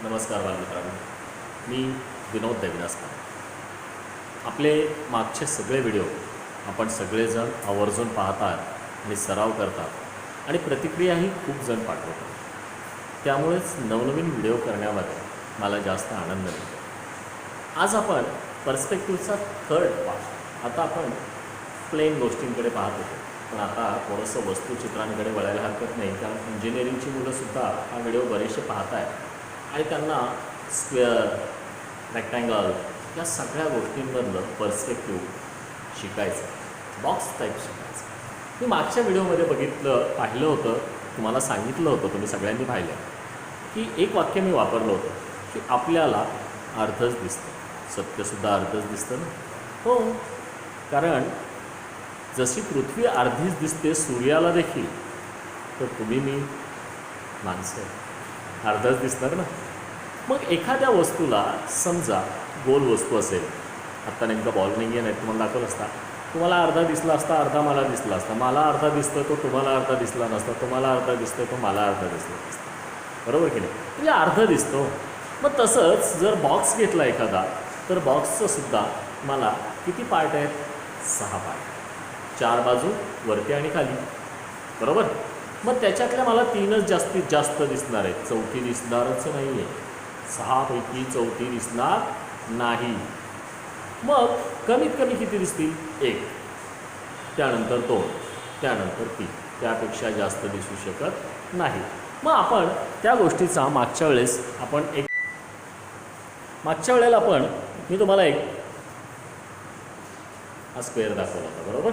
नमस्कार बालमित्रांनो, मी विनोद देविदासकर. आपले मागचे सगळे व्हिडिओ आपण सगळेजण आवर्जून पाहतात आणि सराव करतात आणि प्रतिक्रियाही खूप जण पाठवतात. त्यामुळेच नवनवीन व्हिडिओ करण्यामध्ये मला जास्त आनंद मिळतो. आज आपण पर्स्पेक्टिव्हचा थर्ड पार्ट. आता आपण प्लेन गोष्टींकडे पाहत होतो, पण आता थोडंसं वस्तुचित्रांकडे वळायला हरकत नाही, कारण इंजिनिअरिंगची मुलंसुद्धा हा व्हिडिओ बरेचसे पाहत आहेत आणि त्यांना स्क्वेअर, रेक्टँगल या सगळ्या गोष्टींमधलं पर्स्पेक्टिव्ह शिकायचं, बॉक्स टाईप शिकायचं. मी मागच्या व्हिडिओमध्ये पाहिलं होतं, तुम्हाला सांगितलं होतं, तुम्ही सगळ्यांनी पाहिलं की एक वाक्य मी वापरलं होतं की आपल्याला अर्धच दिसतं. सत्यसुद्धा अर्धच दिसतं ना? हो, कारण जशी पृथ्वी अर्धीच दिसते सूर्याला देखील, तर तुम्ही मी माणसं अर्धच दिसणार ना. मग एखाद्या वस्तूला समजा गोल वस्तू असेल, आत्ता नेमका बॉल नाही आहे, नाही तुम्हाला दाखवलं असता, तुम्हाला अर्धा दिसला असता, अर्धा मला दिसला असता, मला अर्धा दिसतो तो तुम्हाला अर्धा दिसला नसता, तुम्हाला अर्धा दिसतो तो मला अर्धा दिसला नसता, बरोबर की नाही? म्हणजे अर्धा दिसतो. मग तसंच जर बॉक्स घेतला एखादा, तर बॉक्सचं सुद्धा मला किती पार्ट आहेत? 6 पार्ट, 4 बाजू वरती आणि खाली, बरोबर. मग त्याच्यातल्या मला 3च जास्तीत जास्त दिसणार आहेत, चौथी दिसणारच नाही आहे. 6 पैकी चौथी दिसणार नाही. मग कमीत कमी किती दिसतील? 1, त्यानंतर 2, त्यानंतर 3, त्यापेक्षा जास्त दिसू शकत नाही. मग आपण त्या गोष्टीचा मागच्या वेळेला मी तुम्हाला एक हा स्क्वेअर दाखवला होता, बरोबर.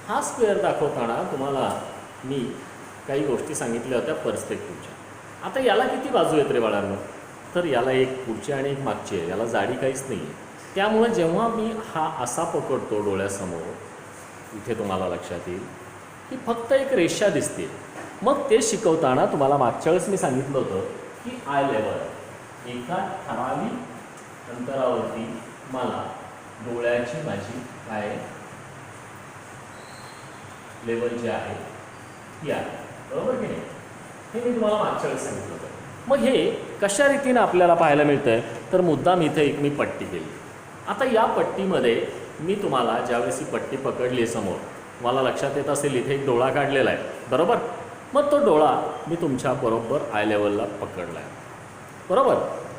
हा स्क्वेअर दाखवताना तुम्हाला मी काही गोष्टी सांगितल्या होत्या पर्स्पेक्टिव्हच्या. आता याला किती बाजू आहेत रे बाळांनो? तर याला एक पुढची आणि एक मागची आहे, याला जाडी काहीच नाही आहे. त्यामुळे जेव्हा मी हा असा पकडतो डोळ्यासमोर, इथे तुम्हाला लक्षात येईल की फक्त एक रेषा दिसते. मग ते शिकवताना तुम्हाला मागच्या वेळेस मी सांगितलं होतं की आय लेवल, एका ठराविक अंतरावरती मला डोळ्याची माझी काय लेवल जे आहे ती आहे, बरोबर की नाही? हे मी तुम्हाला मागच्या वेळेस सांगितलं होतं. मग हे कशा रीतीनं आपल्याला पाहायला मिळतं आहे? तर मुद्दाम इथे मी पट्टी केली. आता या पट्टीमध्ये मी तुम्हाला ज्यावेळेस ही पट्टी पकडली समोर, मला लक्षात येत असेल इथे एक डोळा काढलेला आहे, बरोबर. मग तो डोळा मी तुमच्या बरोबर आय लेवलला पकडला आहे, बरोबर.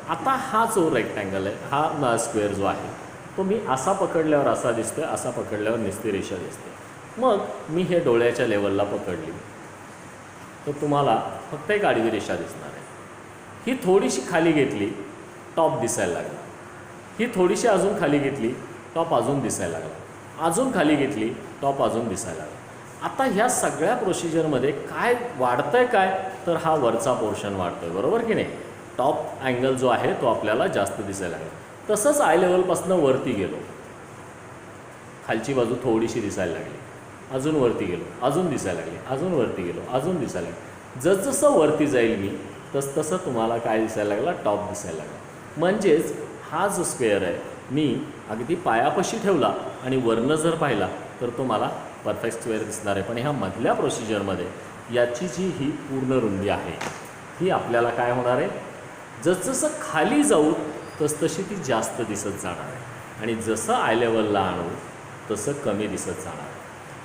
आता हा जो रेक्टँगल आहे, हा स्क्वेअर जो आहे, तो मी असा पकडल्यावर असा दिसतो आहे, असा पकडल्यावर निस्ती रेषा दिसते. मग मी हे डोळ्याच्या लेवलला पकडली तर तुम्हाला फक्त एक आडवी रेषा दिसणार आहे. ही थोडीशी खाली घेतली, टॉप दिसायला लागला. ही थोडीशी अजून खाली घेतली, टॉप अजून दिसायला लागला. अजून खाली घेतली, टॉप अजून दिसायला लागला. आता ह्या सगळ्या प्रोसिजरमध्ये काय वाढतं आहे? काय तर हा वरचा पोर्शन वाढतो आहे, बरोबर की नाही? टॉप अँगल जो आहे तो आपल्याला जास्त दिसायला लागला. तसंच आय लेवलपासून वरती गेलो, खालची बाजू थोडीशी दिसायला लागली, अजून वरती गेलो, अजून दिसायला लागली, अजून वरती गेलो, अजून दिसायला लागली. जसजसं वरती जाईल मी तसं तुम्हाला काय दिसायला लागला? टॉप दिसायला लागला. म्हणजेच हा जो स्क्वेअर आहे मी अगदी पायापाशी ठेवला आणि वरनं जर पाहिला तर तो मला परफेक्ट स्क्वेअर दिसणार आहे. पण ह्या मधल्या प्रोसिजरमध्ये याची जी ही पूर्ण रुंदी आहे ही आपल्याला काय होणार आहे? जसजसं खाली जाऊ तसतशी ती जास्त दिसत जाणार आहे आणि जसं आय लेवलला आणू तसं कमी दिसत जाणार आहे.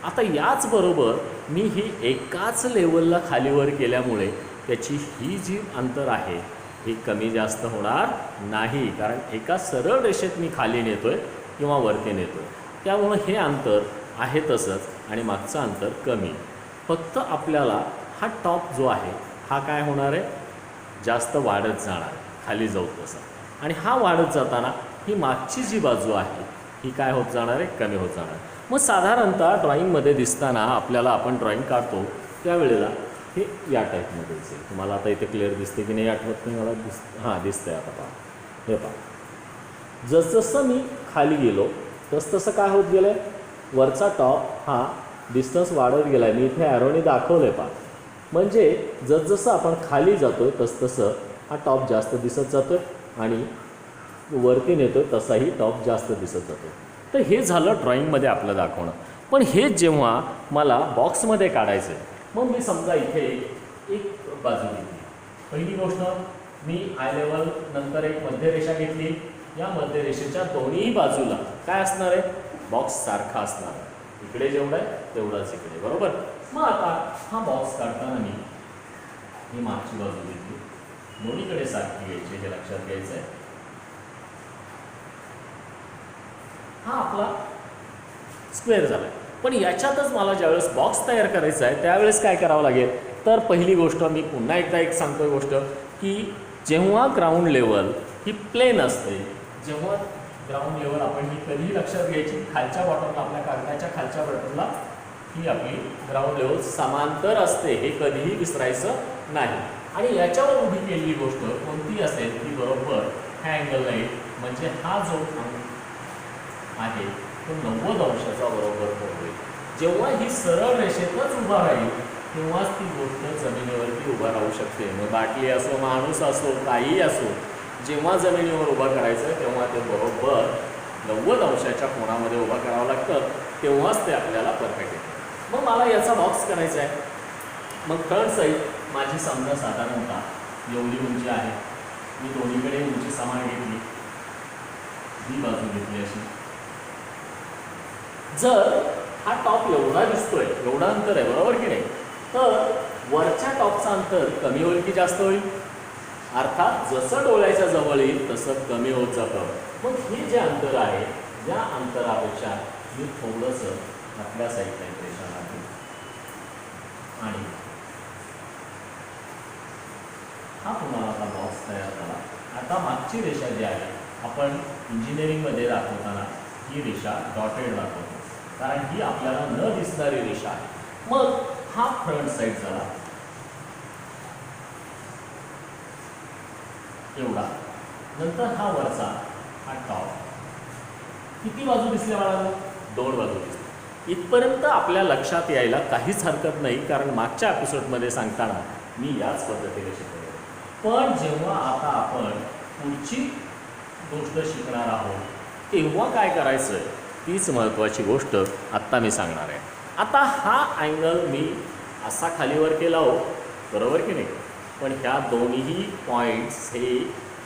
आता याचबरोबर मी ही एकाच लेवलला खालीवर केल्यामुळे त्याची ही जी अंतर आहे ही कमी जास्त होणार नाही, कारण एका सरळ रेषेत मी खाली नेतो आहे किंवा वरती नेतो आहे. त्यामुळं हे अंतर आहे तसंच आणि मागचं अंतर कमी. फक्त आपल्याला हा टॉप जो आहे हा काय होणार आहे? जास्त वाढत जाणार खाली जाऊ तसा. आणि हा वाढत जाताना ही मागची जी बाजू आहे ही काय होत जाणार आहे? कमी होत जाणार. मग साधारणतः ड्रॉईंगमध्ये दिसताना आपल्याला आपण ड्रॉईंग काढतो त्यावेळेला हे या टाईपमध्ये दिसेल. तुम्हाला आता इथे क्लिअर दिसते की नाही आठवत नाही मला. दिसतंय. आता पहा, हे पहा, जसजसं मी खाली गेलो तसतसं काय होत गेलं आहे? वरचा टॉप हा डिस्टन्स वाढत गेला आहे. मी इथे ॲरोने दाखवलं आहे पहा. म्हणजे जसजसं आपण खाली जातो आहे तसतसं हा टॉप जास्त दिसत जातो आहे आणि वरती नेतो तसाही टॉप जास्त दिसत जातो. तर हे झालं ड्रॉईंगमध्ये आपलं दाखवणं. पण हे जेव्हा मला बॉक्समध्ये काढायचं आहे, मग मी समजा इथे एक बाजू घेतली. पहिली गोष्ट मी आय लेवल नंतर एक मध्यरेषा घेतली. या मध्यरेषेच्या दोन्ही बाजूला काय असणार आहे? बॉक्स सारखा असणार आहे. इकडे जेवढं आहे तेवढाच इकडे, बरोबर. मग आता हा बॉक्स काढताना मी मागची बाजू घेतली, दोन्हीकडे सारखी घ्यायची, हे लक्षात घ्यायचं आहे. हा आपला स्क्वेअर झाला. पण याच्यातच मला ज्यावेळेस बॉक्स तयार करायचा आहे त्यावेळेस काय करावं लागेल? तर पहिली गोष्ट मी पुन्हा एकदा एक सांगतोय गोष्ट, की जेव्हा ग्राउंड लेवल ही प्लेन असते, जेव्हा ग्राउंड लेवल आपण ही कधीही लक्षात घ्यायची, खालच्या बॉटमला, आपल्या कागदाच्या खालच्या बॉटमला ही आपली ग्राउंड लेवल समांतर असते, हे कधीही विसरायचं नाही. आणि याच्यावर उभी केलेली गोष्ट कोणती असेल ती बरोबर हा अँगल नाही, म्हणजे हा जो आहे तो 90 अंशाचा बरोबर होईल. जेव्हा ही सरळ रेषेतच उभा राहील तेव्हाच ती गोष्ट जमिनीवरती उभा राहू शकते. मग बाटली असो, माणूस असो, काहीही असो, जेव्हा जमिनीवर उभा करायचं तेव्हा ते बरोबर 90 अंशाच्या कोणामध्ये उभा करावं लागतं, तेव्हाच ते आपल्याला परफेक्ट येतं. मग मला याचा बॉक्स करायचा आहे. मग फ्रंट साईड माझी समजा साधारणतः एवढी उंची आहे. मी दोन्हीकडे उंची समान घेतली, ही बाजू घेतली अशी. जर हा टॉप एवढा दिसतोय, एवढा अंतर आहे, बरोबर की नाही, तर वरच्या टॉपचं अंतर कमी होईल की जास्त होईल? अर्थात जसं डोळ्याच्या जवळ येईल तसं कमी होत जातं. मग हे जे अंतर आहे, या अंतरापेक्षा मी थोडंसं आपल्या साईडला एक रेषा लागेल आणि हा तुम्हाला आता बॉक्स तयार झाला. आता मागची रेषा जी आहे, आपण इंजिनिअरिंगमध्ये दाखवताना ही रेषा डॉटेड दाखवतो, कारण ही आपल्याला न दिसणारी रेषा आहे. मग हा फ्रंट साईड झाला एवढा, नंतर हा वरचा, हा टॉप. किती बाजू दिसल्या मला? 2 बाजू दिसल्या. इथपर्यंत आपल्या लक्षात यायला काहीच हरकत नाही, कारण मागच्या एपिसोडमध्ये सांगताना मी याच पद्धतीने शिकवले. पण जेव्हा आता आपण पुढची गोष्ट शिकणार आहोत तेव्हा काय करायचं आहे, तीच महत्त्वाची गोष्ट आत्ता मी सांगणार आहे. आता हा अँगल मी असा खालीवर केला हो, बरोबर की नाही, पण ह्या दोन्ही पॉईंट्स हे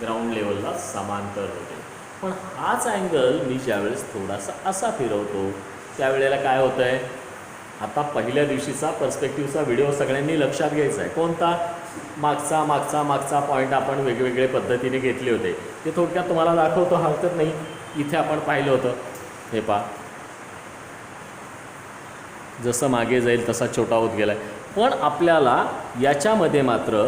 ग्राउंड लेवलला समांतर होते. पण हाच अँगल मी ज्यावेळेस थोडासा असा फिरवतो त्यावेळेला काय होतं आहे? आता पहिल्या दिवशीचा पर्स्पेक्टिव्हचा व्हिडिओ सगळ्यांनी लक्षात घ्यायचा आहे. कोणता? मागचा पॉईंट आपण वेगवेगळे पद्धतीने घेतले होते, ते थोडक्यात तुम्हाला दाखवतो, हरकत नाही. इथे आपण पाहिलं होतं, हे पहा, जसं मागे जाईल तसा छोटा होत गेला आहे. पण आपल्याला याच्यामध्ये मात्र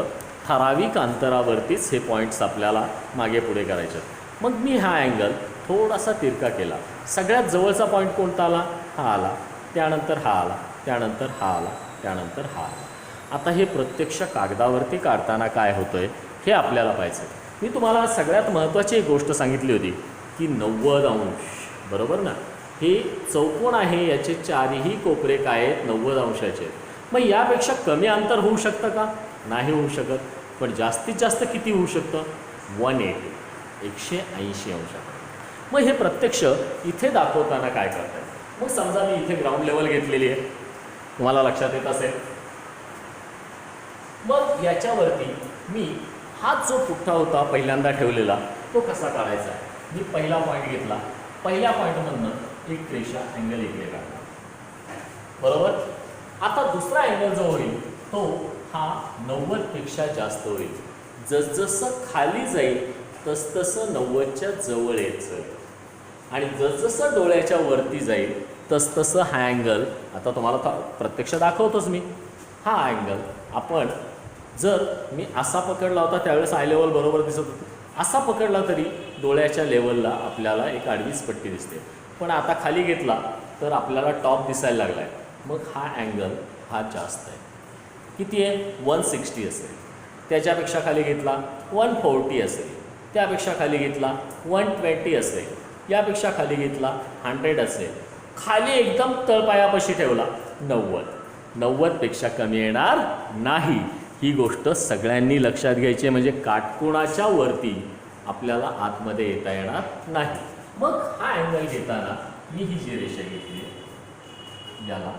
ठराविक अंतरावरतीच हे पॉईंट्स आपल्याला मागे पुढे करायचे. मग मी हा अँगल थोडासा तिरका केला. सगळ्यात जवळचा पॉईंट कोणता आला? हा आला, त्यानंतर हा आला, त्यानंतर हा आला, त्यानंतर हा आला. आता हे प्रत्यक्ष कागदावरती काढताना काय होतं आहे हे आपल्याला पाहायचं आहे. मी तुम्हाला सगळ्यात महत्त्वाची एक गोष्ट सांगितली होती की 90 अंश, बरोबर ना. हे चौकोन आहे, याचे चारही कोपरे काय आहेत? 90 अंशाचे आहेत. मग यापेक्षा कमी अंतर होऊ शकतं का? नाही होऊ शकत. पण जास्तीत जास्त किती होऊ शकतं? 180 अंशापर्यंत. मग हे प्रत्यक्ष इथे दाखवताना काय करताय? मग समजा मी इथे ग्राउंड लेवल घेतलेली आहे, तुम्हाला लक्षात येत असेल. मग याच्यावरती मी हा जो पुठ्ठा होता पहिल्यांदा ठेवलेला तो कसा काढायचा आहे? मी पहिला पॉईंट घेतला, पहिल्या पॉईंटमधनं एक रेषा अँगल इकडे काढला, बरोबर. आता दुसरा अँगल जो होईल तो हा 90पेक्षा जास्त होईल. जसजसं खाली जाईल तसतसं 90च्या जवळ येत जाईल, आणि जसजसं डोळ्याच्या वरती जाईल तसतसं हा अँगल, आता तुम्हाला प्रत्यक्ष दाखवतोच मी, हा अँगल आपण जर मी असा पकडला होता त्यावेळेस आय लेवल बरोबर दिसत होतं, असा पकडला तरी डोळ्याच्या लेवलला आपल्याला एक आडवीच पट्टी दिसते. पण आता खाली घेतला तर आपल्याला टॉप दिसायला लागला आहे. मग हा अँगल हा जास्त आहे. किती आहे? 160 असेल. त्याच्यापेक्षा खाली घेतला 140 असेल. त्यापेक्षा खाली घेतला 120 असेल. यापेक्षा खाली घेतला 100 असेल. खाली एकदम तळपायापाशी ठेवला 90पेक्षा कमी येणार नाही. ही गोष्ट सगळ्यांनी लक्षात घ्यायची, म्हणजे काटकोणाच्या वरती आपल्याला आतमध्ये येता येणार नाही. मग हा अँगल घेताना मी ही जी रेषा घेतली याला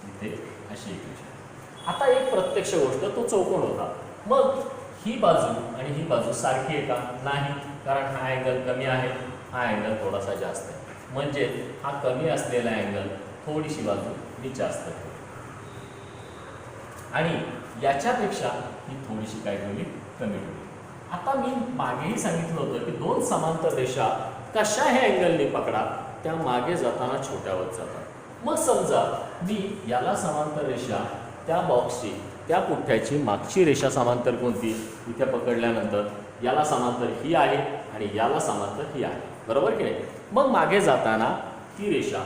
इथे अशी एक रेषा. आता एक प्रत्यक्ष गोष्ट, तो चौकोन होता. मग ही बाजू आणि ही बाजू सारखी आहे का? नाही, कारण हा अँगल कमी आहे, हा अँगल थोडासा जास्त आहे. म्हणजे हा कमी असलेला अँगल थोडीशी बाजू मी जास्त ठेवली आणि याच्यापेक्षा ही थोडीशी काय ठेवली? कमी ठेवली. आता मी मागेही सांगितलं होतं की दोन समांतर रेषा कशा हे अँगलने पकडा, त्या मागे जाताना छोट्या होत जातात. मग समजा मी याला समांतर रेषा, त्या बॉक्सची, त्या पुठ्ठ्याची मागची रेषा समांतर कोणती? इथे पकडल्यानंतर याला समांतर ही आहे आणि याला समांतर ही आहे, बरोबर की नाही? मग मागे जाताना ती रेषा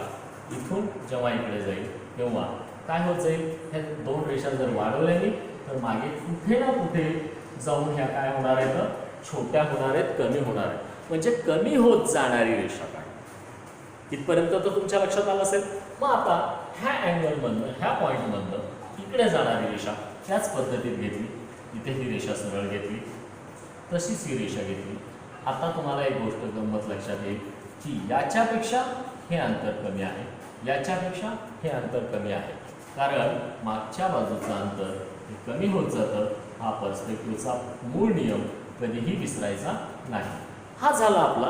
इथून जेव्हा इकडे जाईल तेव्हा काय होत जाईल? ह्या दोन रेषा जर वाढवल्या मी तर मागे कुठे ना कुठे जाऊन ह्या काय होणार आहेत? छोट्या होणार आहेत, कमी होणार आहेत. म्हणजे कमी होत जाणारी रेषा काय? इथपर्यंत तर तुमच्या लक्षात आलं असेल. मग आता ह्या अँगलमधनं, ह्या पॉईंटमधनं इकडे जाणारी रेषा त्याच पद्धतीत घेतली. इथे ही रेषा सरळ घेतली, तशीच ही रेषा घेतली. आता तुम्हाला एक गोष्ट गंमत लक्षात येईल की याच्यापेक्षा हे अंतर कमी आहे, याच्यापेक्षा हे अंतर कमी आहे, कारण मागच्या बाजूचं अंतर हे कमी होत जातं. हा पर्स्पेक्टिव्हचा मूळ नियम कधीही विसरायचा नाही. हा झाला आपला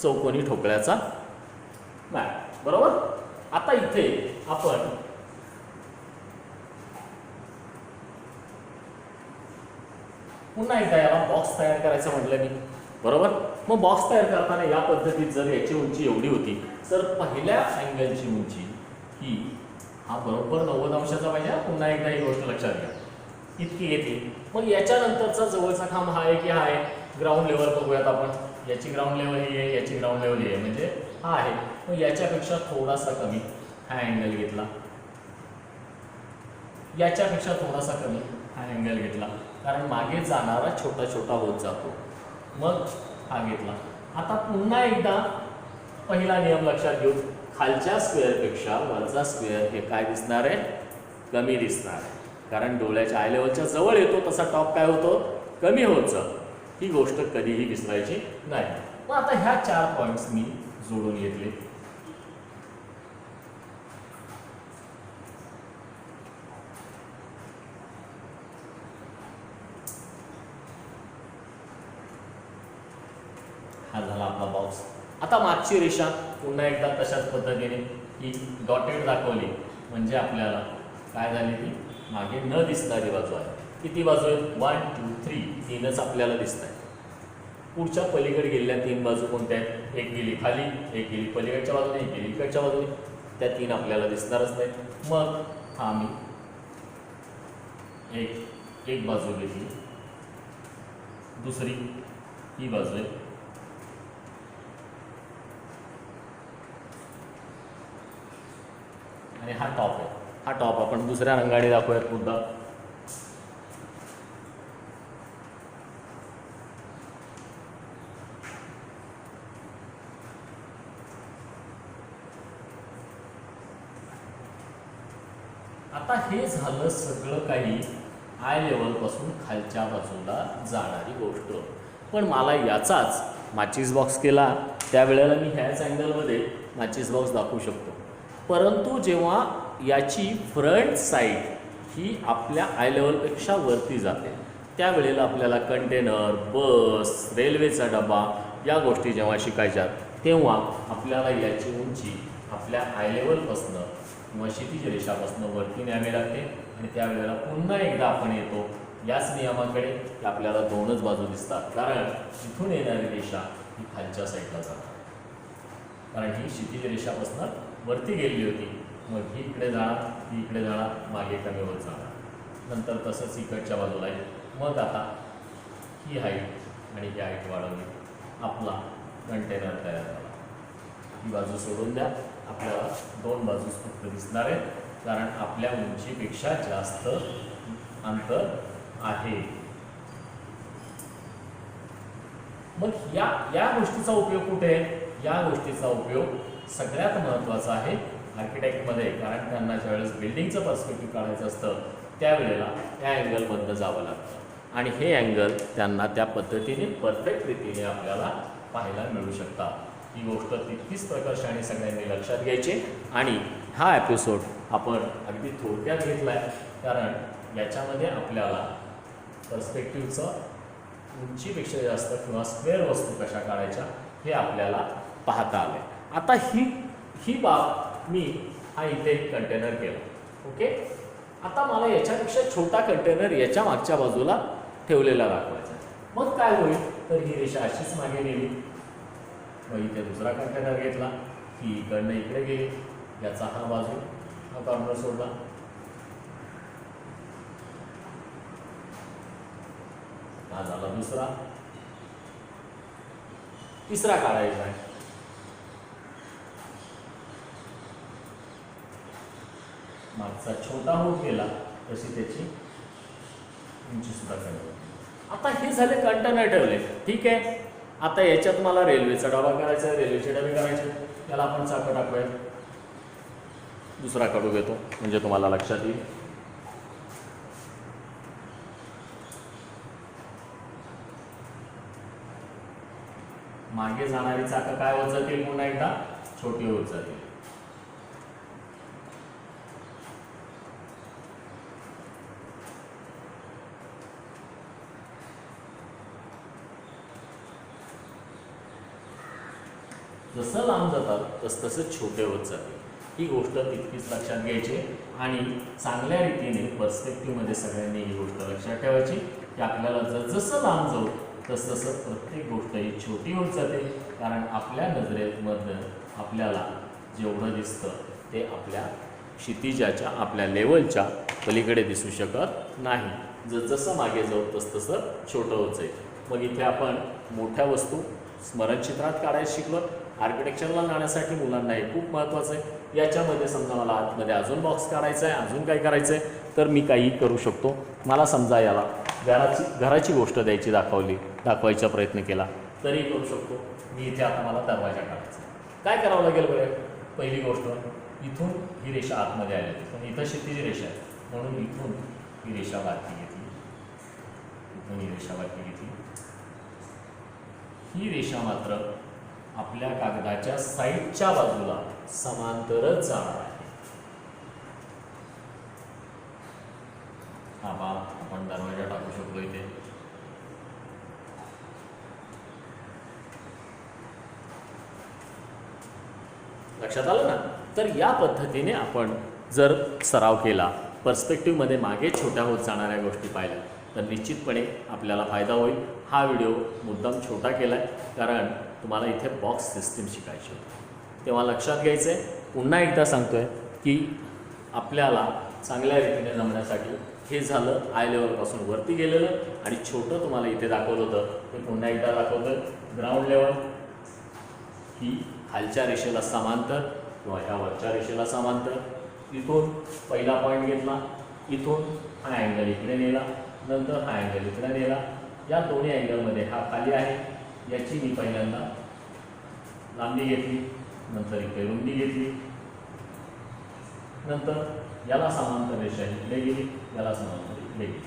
चौकोनी ठोकळ्याचा मॅप, बरोबर. आता इथे आपण पुन्हा एकदा याला बॉक्स तयार करायचं म्हटलं मी, बरोबर. मग बॉक्स तयार करताना या पद्धतीत जर याची उंची एवढी होती तर पहिल्या अँगलची उंची ही हा बरोबर 90 अंशाचा पाहिजे. पुन्हा एकदा ही गोष्ट लक्षात घ्या, इतकी येते. मग याच्यानंतरचा जवळचा खांब हा आहे की हा आहे? ग्राउंड लेवल बघूयात आपण. याची ग्राउंड लेवल ही आहे, याची ग्राउंड लेवल ही आहे, म्हणजे हा आहे. मग याच्यापेक्षा थोडासा कमी हा अँगल घेतला, याच्यापेक्षा थोडासा कमी हा अँगल घेतला, कारण मागे जाणारा छोटा छोटा होत जातो. मग हा घेतला. आता पुन्हा एकदा पहिला नियम लक्षात घेऊ. खालच्या स्क्वेअरपेक्षा वरचा स्क्वेअर हे काय दिसणार आहे? कमी दिसणार आहे, कारण डोळ्याच्या आय लेवलच्या जवळ येतो तसा टॉप काय होतो? कमी होत जातो. ही गोष्ट कधीही विसरायची नाही. मग आता ह्या 4 पॉईंट्स मी जोडून घेतले. हा झाला आपला बॉक्स. आता मागची रेषा पुन्हा एकदा तशाच पद्धतीने ही डॉटेड दाखवली, म्हणजे आपल्याला काय झाली? ती मागे न दिसणारी बाजू आहे. किती बाजू आहेत? 1 2 3, तीनच आपल्याला दिसत आहे. पुढच्या पलीकडे गेलेल्या 3 बाजू कोणत्या आहेत? एक गेली खाली, एक गेली पलीकडच्या बाजूने, एक गेली इकडच्या बाजूने. त्या 3 आपल्याला दिसणारच नाही. मग हा मी एक बाजू घेतली, दुसरी ही बाजू आहे, आणि हा टॉप आहे. हा टॉप आपण दुसऱ्या रंगाने दाखवूयात मुद्दा. आता हे झालं सगळं काही आय लेवलपासून खालच्या बाजूला जाणारी गोष्ट. पण मला याचाच माचीस बॉक्स केला त्यावेळेला मी ह्याच अँगलमध्ये माचीस बॉक्स दाखवू शकतो. परंतु जेव्हा याची फ्रंट साईड ही आपल्या आय लेवलपेक्षा वरती जाते त्यावेळेला आपल्याला कंटेनर, बस, रेल्वेचा डबा या गोष्टी जेव्हा शिकायच्या तेव्हा आपल्याला याची उंची आपल्या आय लेवलपासनं किंवा क्षितिज रेषापासून वरती न्यावी लागते. आणि त्यावेळेला पुन्हा एकदा आपण येतो याच नियमाकडे की आपल्याला 2च बाजू दिसतात, कारण इथून येणारी रेषा ही खालच्या साईडला जातात, कारण ही क्षितिज रेषापासून वरती गेलेली होती. मग ही इकडे जाणार, ही इकडे जाणार, मागे कमी होत जाणार. नंतर तसंच इकडच्या बाजूला आहे. मग आता ही हाईट आणि ही हाईट वाढवली, आपला कंटेनर तयार झाला. ही बाजू सोडून द्या, आपल्याला 2 बाजूच फक्त दिसणार आहेत, कारण आपल्या उंचीपेक्षा जास्त अंतर आहे. मग या गोष्टीचा उपयोग कुठे आहे? या गोष्टीचा उपयोग सगळ्यात महत्त्वाचा आहे आर्किटेक्टमध्ये, कारण त्यांना ज्यावेळेस बिल्डिंगचं पर्स्पेक्टिव्ह काढायचं असतं त्यावेळेला त्या अँगलमधनं जावं लागतं आणि हे अँगल त्यांना त्या पद्धतीने परफेक्ट रीतीने आपल्याला पाहायला मिळू शकतात. ही गोष्ट तितकीच प्रकर्षाने सगळ्यांनी लक्षात घ्यायची. आणि हा एपिसोड आपण अगदी थोडक्यात घेतला आहे, कारण याच्यामध्ये आपल्याला पर्स्पेक्टिव्हचं उंचीपेक्षा जास्त किंवा स्क्वेअर वस्तू कशा काढायच्या हे आपल्याला पाहता आले. आता ही बाब मी हा इथे एक कंटेनर केला. ओके, आता मला याच्यापेक्षा छोटा कंटेनर याच्या मागच्या बाजूला ठेवलेला दाखवायचा. मग काय होईल तर ही रेषा अशीच मागे गेली, मग इथे दुसरा कंटेनर घेतला, ही इकडनं इकडे गेली, याचा हा बाजू हा कॉर्नर सोडला, हा झाला दुसरा, तिसरा काढायचा आहे. मागचा छोटा होत गेला तशी त्याची उंची सुद्धा कमी होती. आता हे झाले कंटेनर ठेवले, ठीक आहे. आता याच्यात मला रेल्वेचा डबा करायचा आहे, रेल्वेचे डबे करायचे, त्याला आपण चाकं टाकूया. दुसरा कडू घेतो म्हणजे तुम्हाला लक्षात येईल. मागे जाणारी चाकं काय होत जातील, पुन्हा एकदा छोटी होत जातील. जसं लांब जातात तसं छोटे होत जाते. ही गोष्ट तितकीच लक्षात घ्यायची आणि चांगल्या रीतीने पर्स्पेक्टिव्हमध्ये सगळ्यांनी ही गोष्ट लक्षात ठेवायची की आपल्याला जसं लांब जाऊ तसं प्रत्येक गोष्ट ही छोटी होत जाते. कारण आपल्या नजरेमधनं आपल्याला जेवढं दिसतं ते आपल्या क्षितिजाच्या आपल्या लेवलच्या पलीकडे दिसू शकत नाही. जसं मागे जाऊ तसं छोटं होत जाईल. मग इथे आपण मोठ्या वस्तू स्मरणचित्रात काढायला शिकलो. आर्किटेक्चरला जाण्यासाठी मुलांना हे खूप महत्त्वाचं आहे. याच्यामध्ये समजा मला आतमध्ये अजून बॉक्स काढायचा आहे, अजून काय करायचं आहे तर मी काही करू शकतो. मला समजा याला घराची गोष्ट दाखवायचा प्रयत्न केला तरी करू शकतो. मी इथे आता मला दरवाजा काढायचा, काय करावं लागेल बरं. पहिली गोष्ट, इथून ही रेषा आतमध्ये आली होती पण इथं क्षितिज रेषा आहे म्हणून इथून ही रेषा बारकी घेतली, इथून ही रेषा बारकी घेतली. ही रेषा मात्र आपल्या कागदाच्या साईडच्या बाजूला समांतरच जाणार आहे. हा बा आपण दरवाजा टाकू शकतो इथे. लक्षात आलं ना. तर या पद्धतीने आपण जर सराव केला, पर्स्पेक्टिव्हमध्ये मागे छोट्या होत जाणाऱ्या गोष्टी पाहिल्या तर निश्चितपणे आपल्याला फायदा होईल. हा व्हिडिओ मुद्दाम छोटा केला आहे कारण तुम्हाला इथे बॉक्स सिस्टीम शिकायची होती. तेव्हा लक्षात घ्यायचं आहे, पुन्हा एकदा सांगतो आहे की आपल्याला चांगल्या रीतीने जमण्यासाठी हे झालं आय लेवलपासून वरती गेलेलं आणि छोटं तुम्हाला इथे दाखवलं होतं ते पुन्हा एकदा दाखवतं. ग्राउंड लेवल ही खालच्या रेषेला समांतर किंवा ह्या वरच्या रेषेला समांतर. इथून पहिला पॉईंट घेतला, इथून हा अँगल इकडे नेला, नंतर हा अँगल इकडे नेला. या दोन्ही अँगलमध्ये हा खाली आहे, याची मी पहिल्यांदा लांबी घेतली, नंतर इकडे रुंदी घेतली, नंतर याला समांतर रेषा इकडे गेली, याला समांतर इकडे गेली.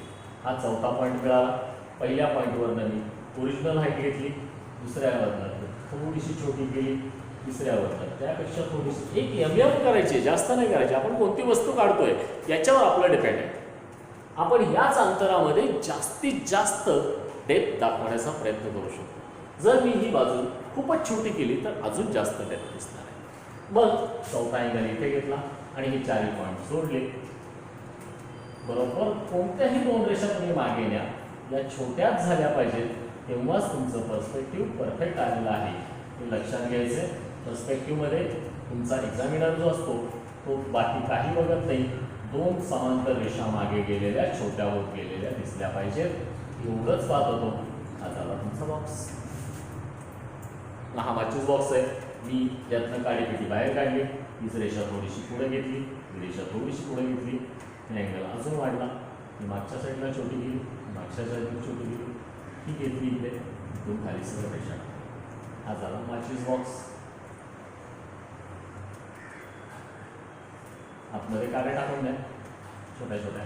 हा चौथा पॉईंट मिळाला. पहिल्या पॉईंटवरनं मी ओरिजिनल हाईट घेतली, दुसऱ्यावरनं थोडीशी छोटी केली, तिसऱ्यावरनं त्यापेक्षा थोडीशी एक एम करायची, जास्त नाही करायची. आपण कोणती वस्तू काढतोय याच्यावर आपलं डिपेंड आहे. आपण याच अंतरामध्ये जास्तीत जास्त डेप्थ दाखवण्याचा प्रयत्न करू शकतो. जर मी ही बाजू खूपच छोटी केली तर अजून जास्त डेप्थ दिसणार आहे. मग चौथा अँगल इथे घेतला आणि हे चारही पॉईंट सोडले. बरोबर कोणत्याही दोन रेषा तुम्ही मागे न्या, या छोट्याच झाल्या पाहिजेत तेव्हाच तुमचं पर्स्पेक्टिव्ह परफेक्ट आलेलं आहे हे लक्षात घ्यायचं आहे. पर्स्पेक्टिव्हमध्ये तुमचा एक्झामिनर जो असतो तो बाकी काही बघत नाही, दोन समांतर रेषा मागे गेलेल्या छोट्या होत गेलेल्या दिसल्या पाहिजेत एवढंच पाहत होतो. हा झाला तुमचा बॉक्स. हा माचीस बॉक्स आहे. मी यातनं काडीपेटी बाहेर काढली, हीच रेषा थोडीशी पुढे घेतली, ही रेषा थोडीशी पुढे घेतली, अँगल अजून वाढला, ही मागच्या साईडला छोटी गेली, मागच्या साईडला छोटी गेली, ही घेतली इथे, इथून खाली सगळं रेषा. हा झाला माचीस बॉक्स. आतमध्ये काड्या टाकून द्या छोट्या छोट्या.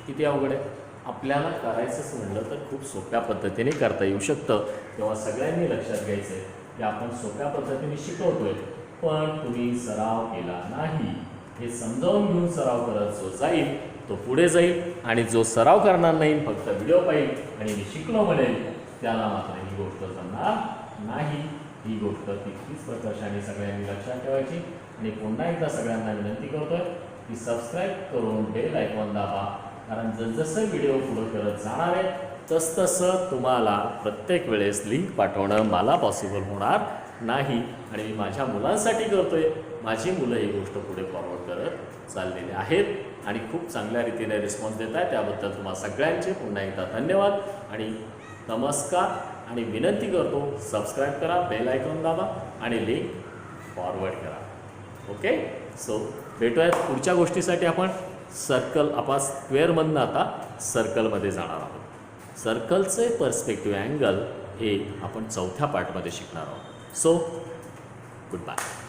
किती अवघड आहे. आपल्याला करायचंच म्हणलं तर खूप सोप्या पद्धतीने करता येऊ शकतं. तेव्हा सगळ्यांनी लक्षात घ्यायचं आहे की आपण सोप्या पद्धतीने शिकवतोय पण तुम्ही सराव केला नाही हे समजावून घेऊन सराव करत जो जाईल तो पुढे जाईल, आणि जो सराव करणार नाही, फक्त व्हिडिओ पाहिल आणि मी शिकलो म्हणेल, त्याला मात्र ही गोष्ट जमणार नाही. ही गोष्ट तितकीच प्रकर्षाने सगळ्यांनी लक्षात ठेवायची. आणि पुन्हा एकदा सगळ्यांना विनंती करतोय की सबस्क्राईब करून बेल आयकॉन दाबा, कारण जसजसं व्हिडिओ पुढं करत जाणार आहे तसतसं तुम्हाला प्रत्येक वेळेस लिंक पाठवणं मला पॉसिबल होणार नाही. आणि मी माझ्या मुलांसाठी करतोय. माझी मुलं ही गोष्ट पुढे फॉरवर्ड करत चाललेली आहेत आणि खूप चांगल्या रीतीने रिस्पॉन्स देत आहे. त्याबद्दल तुम्हाला सगळ्यांचे पुन्हा एकदा धन्यवाद आणि नमस्कार. आणि विनंती करतो, सबस्क्राईब करा, बेल आयकॉन दाबा आणि लिंक फॉरवर्ड करा. ओके, सो भेटूयात पुढच्या गोष्टीसाठी. आपण स्क्वेअरमधनं आता सर्कलमध्ये जाणार आहोत. सर्कलचे पर्स्पेक्टिव्ह अँगल हे आपण चौथ्या पार्टमध्ये शिकणार आहोत. So good bye.